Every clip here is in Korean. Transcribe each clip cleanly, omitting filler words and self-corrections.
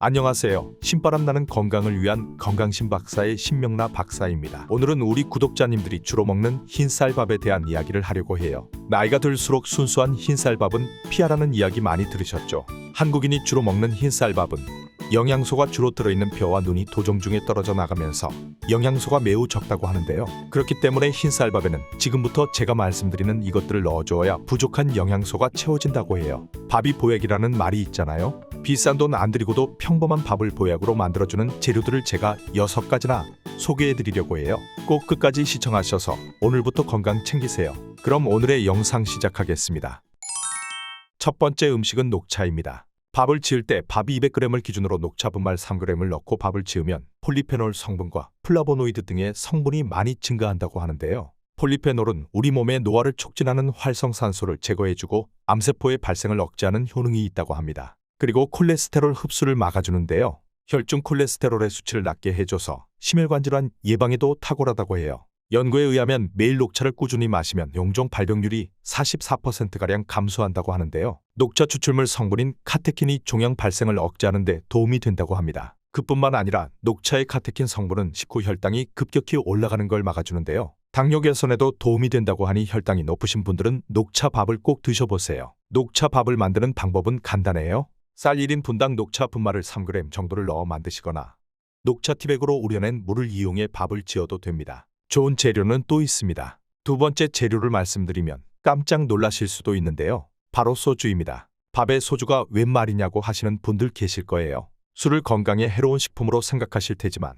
안녕하세요. 신바람 나는 건강을 위한 건강신 박사의 신명나 박사입니다. 오늘은 우리 구독자님들이 주로 먹는 흰쌀밥에 대한 이야기를 하려고 해요. 나이가 들수록 순수한 흰쌀밥은 피하라는 이야기 많이 들으셨죠? 한국인이 주로 먹는 흰쌀밥은 영양소가 주로 들어있는 뼈와 눈이 도정 중에 떨어져 나가면서 영양소가 매우 적다고 하는데요. 그렇기 때문에 흰쌀밥에는 지금부터 제가 말씀드리는 이것들을 넣어줘야 부족한 영양소가 채워진다고 해요. 밥이 보약이라는 말이 있잖아요. 비싼 돈 안 들이고도 평범한 밥을 보약으로 만들어주는 재료들을 제가 6가지나 소개해드리려고 해요. 꼭 끝까지 시청하셔서 오늘부터 건강 챙기세요. 그럼 오늘의 영상 시작하겠습니다. 첫 번째 음식은 녹차입니다. 밥을 지을 때 밥 200g을 기준으로 녹차 분말 3g을 넣고 밥을 지으면 폴리페놀 성분과 플라보노이드 등의 성분이 많이 증가한다고 하는데요. 폴리페놀은 우리 몸의 노화를 촉진하는 활성산소를 제거해주고 암세포의 발생을 억제하는 효능이 있다고 합니다. 그리고 콜레스테롤 흡수를 막아주는데요. 혈중 콜레스테롤의 수치를 낮게 해줘서 심혈관 질환 예방에도 탁월하다고 해요. 연구에 의하면 매일 녹차를 꾸준히 마시면 용종 발병률이 44%가량 감소한다고 하는데요. 녹차 추출물 성분인 카테킨이 종양 발생을 억제하는 데 도움이 된다고 합니다. 그뿐만 아니라 녹차의 카테킨 성분은 식후 혈당이 급격히 올라가는 걸 막아주는데요. 당뇨 개선에도 도움이 된다고 하니 혈당이 높으신 분들은 녹차 밥을 꼭 드셔보세요. 녹차 밥을 만드는 방법은 간단해요. 쌀 1인 분당 녹차 분말을 3g 정도를 넣어 만드시거나 녹차 티백으로 우려낸 물을 이용해 밥을 지어도 됩니다. 좋은 재료는 또 있습니다. 두 번째 재료를 말씀드리면 깜짝 놀라실 수도 있는데요. 바로 소주입니다. 밥에 소주가 웬 말이냐고 하시는 분들 계실 거예요. 술을 건강에 해로운 식품으로 생각하실 테지만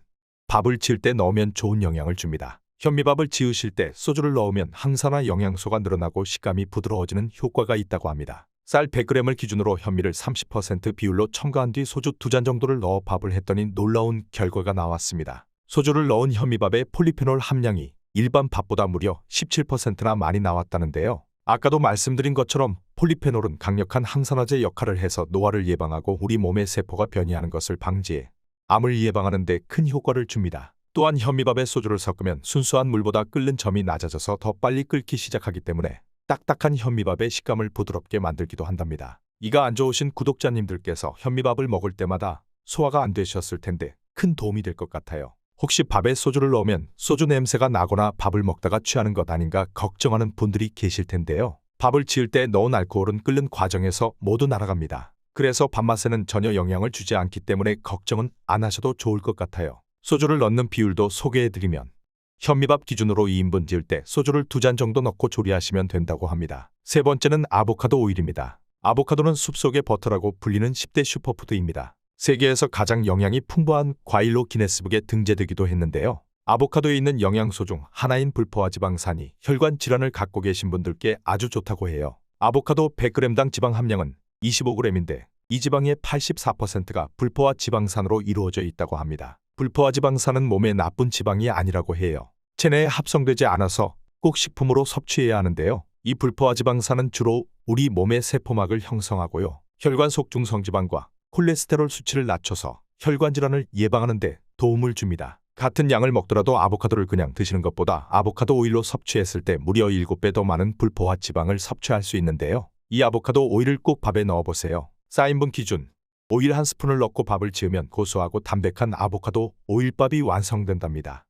밥을 지을 때 넣으면 좋은 영향을 줍니다. 현미밥을 지으실 때 소주를 넣으면 항산화 영양소가 늘어나고 식감이 부드러워지는 효과가 있다고 합니다. 쌀 100g을 기준으로 현미를 30% 비율로 첨가한 뒤 소주 2잔 정도를 넣어 밥을 했더니 놀라운 결과가 나왔습니다. 소주를 넣은 현미밥의 폴리페놀 함량이 일반 밥보다 무려 17%나 많이 나왔다는데요. 아까도 말씀드린 것처럼 폴리페놀은 강력한 항산화제 역할을 해서 노화를 예방하고 우리 몸의 세포가 변이하는 것을 방지해 암을 예방하는 데 큰 효과를 줍니다. 또한 현미밥에 소주를 섞으면 순수한 물보다 끓는 점이 낮아져서 더 빨리 끓기 시작하기 때문에 딱딱한 현미밥의 식감을 부드럽게 만들기도 한답니다. 이가 안 좋으신 구독자님들께서 현미밥을 먹을 때마다 소화가 안 되셨을 텐데 큰 도움이 될 것 같아요. 혹시 밥에 소주를 넣으면 소주 냄새가 나거나 밥을 먹다가 취하는 것 아닌가 걱정하는 분들이 계실 텐데요. 밥을 지을 때 넣은 알코올은 끓는 과정에서 모두 날아갑니다. 그래서 밥맛에는 전혀 영향을 주지 않기 때문에 걱정은 안 하셔도 좋을 것 같아요. 소주를 넣는 비율도 소개해드리면 현미밥 기준으로 2인분 지을 때 소주를 2잔 정도 넣고 조리하시면 된다고 합니다. 세 번째는 아보카도 오일입니다. 아보카도는 숲속의 버터라고 불리는 10대 슈퍼푸드입니다. 세계에서 가장 영양이 풍부한 과일로 기네스북에 등재되기도 했는데요. 아보카도에 있는 영양소 중 하나인 불포화 지방산이 혈관 질환을 갖고 계신 분들께 아주 좋다고 해요. 아보카도 100g당 지방 함량은 25g인데 이 지방의 84%가 불포화 지방산으로 이루어져 있다고 합니다. 불포화 지방산은 몸에 나쁜 지방이 아니라고 해요. 체내에 합성되지 않아서 꼭 식품으로 섭취해야 하는데요. 이 불포화 지방산은 주로 우리 몸의 세포막을 형성하고요. 혈관 속 중성지방과 콜레스테롤 수치를 낮춰서 혈관 질환을 예방하는 데 도움을 줍니다. 같은 양을 먹더라도 아보카도를 그냥 드시는 것보다 아보카도 오일로 섭취했을 때 무려 7배 더 많은 불포화 지방을 섭취할 수 있는데요. 이 아보카도 오일을 꼭 밥에 넣어보세요. 4인분 기준 오일 1스푼을 넣고 밥을 지으면 고소하고 담백한 아보카도 오일밥이 완성된답니다.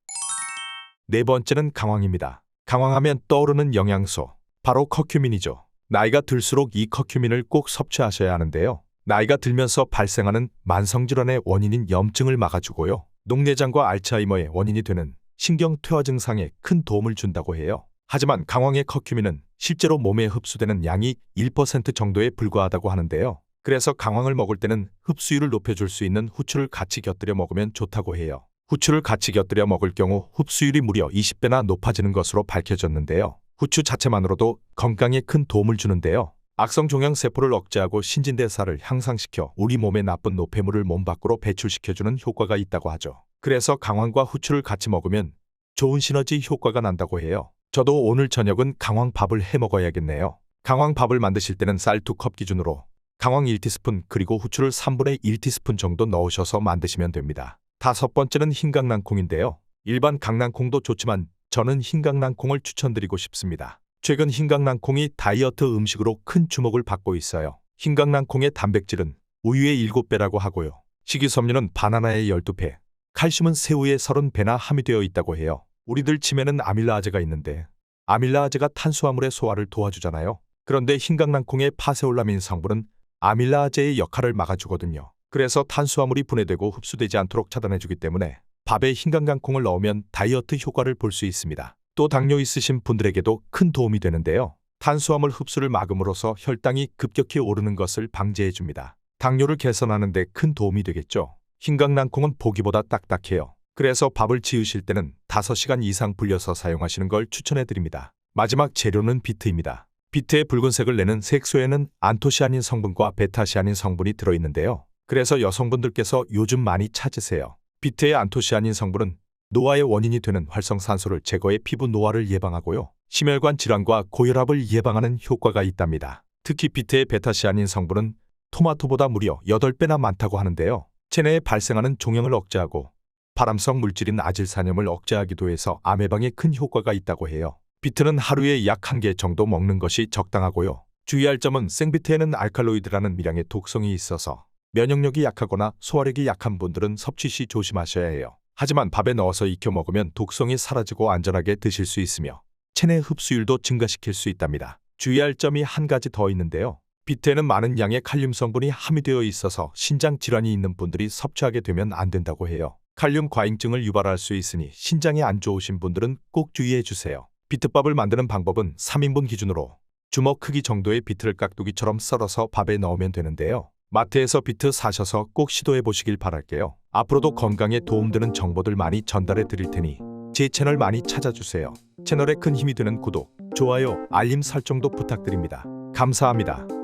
네 번째는 강황입니다. 강황하면 떠오르는 영양소, 바로 커큐민이죠. 나이가 들수록 이 커큐민을 꼭 섭취하셔야 하는데요. 나이가 들면서 발생하는 만성질환의 원인인 염증을 막아주고요. 녹내장과 알츠하이머의 원인이 되는 신경퇴화 증상에 큰 도움을 준다고 해요. 하지만 강황의 커큐민은 실제로 몸에 흡수되는 양이 1% 정도에 불과하다고 하는데요. 그래서 강황을 먹을 때는 흡수율을 높여줄 수 있는 후추를 같이 곁들여 먹으면 좋다고 해요. 후추를 같이 곁들여 먹을 경우 흡수율이 무려 20배나 높아지는 것으로 밝혀졌는데요. 후추 자체만으로도 건강에 큰 도움을 주는데요. 악성 종양 세포를 억제하고 신진대사를 향상시켜 우리 몸의 나쁜 노폐물을 몸 밖으로 배출시켜주는 효과가 있다고 하죠. 그래서 강황과 후추를 같이 먹으면 좋은 시너지 효과가 난다고 해요. 저도 오늘 저녁은 강황밥을 해 먹어야겠네요. 강황밥을 만드실 때는 쌀 2컵 기준으로 강황 1티스푼 그리고 후추를 3분의 1티스푼 정도 넣으셔서 만드시면 됩니다. 다섯 번째는 흰강낭콩인데요. 일반 강낭콩도 좋지만 저는 흰강낭콩을 추천드리고 싶습니다. 최근 흰강낭콩이 다이어트 음식으로 큰 주목을 받고 있어요. 흰강낭콩의 단백질은 우유의 7배라고 하고요. 식이섬유는 바나나의 12배, 칼슘은 새우의 30배나 함유되어 있다고 해요. 우리들 침에는 아밀라아제가 있는데 아밀라아제가 탄수화물의 소화를 도와주잖아요. 그런데 흰강낭콩의 파세올라민 성분은 아밀라아제의 역할을 막아주거든요. 그래서 탄수화물이 분해되고 흡수되지 않도록 차단해주기 때문에 밥에 흰강낭콩을 넣으면 다이어트 효과를 볼 수 있습니다. 또 당뇨 있으신 분들에게도 큰 도움이 되는데요. 탄수화물 흡수를 막음으로써 혈당이 급격히 오르는 것을 방지해줍니다. 당뇨를 개선하는 데 큰 도움이 되겠죠. 흰강낭콩은 보기보다 딱딱해요. 그래서 밥을 지으실 때는 5시간 이상 불려서 사용하시는 걸 추천해드립니다. 마지막 재료는 비트입니다. 비트의 붉은색을 내는 색소에는 안토시아닌 성분과 베타시아닌 성분이 들어있는데요. 그래서 여성분들께서 요즘 많이 찾으세요. 비트의 안토시아닌 성분은 노화의 원인이 되는 활성산소를 제거해 피부 노화를 예방하고요. 심혈관 질환과 고혈압을 예방하는 효과가 있답니다. 특히 비트의 베타시아닌 성분은 토마토보다 무려 8배나 많다고 하는데요. 체내에 발생하는 종양을 억제하고 발암성 물질인 아질산염을 억제하기도 해서 암 예방에 큰 효과가 있다고 해요. 비트는 하루에 약 1개 정도 먹는 것이 적당하고요. 주의할 점은 생비트에는 알칼로이드라는 미량의 독성이 있어서 면역력이 약하거나 소화력이 약한 분들은 섭취 시 조심하셔야 해요. 하지만 밥에 넣어서 익혀 먹으면 독성이 사라지고 안전하게 드실 수 있으며 체내 흡수율도 증가시킬 수 있답니다. 주의할 점이 한 가지 더 있는데요. 비트에는 많은 양의 칼륨 성분이 함유되어 있어서 신장 질환이 있는 분들이 섭취하게 되면 안 된다고 해요. 칼륨 과잉증을 유발할 수 있으니 신장이 안 좋으신 분들은 꼭 주의해 주세요. 비트밥을 만드는 방법은 3인분 기준으로 주먹 크기 정도의 비트를 깍두기처럼 썰어서 밥에 넣으면 되는데요. 마트에서 비트 사셔서 꼭 시도해 보시길 바랄게요. 앞으로도 건강에 도움되는 정보들 많이 전달해 드릴 테니 제 채널 많이 찾아주세요. 채널에 큰 힘이 되는 구독, 좋아요, 알림 설정도 부탁드립니다. 감사합니다.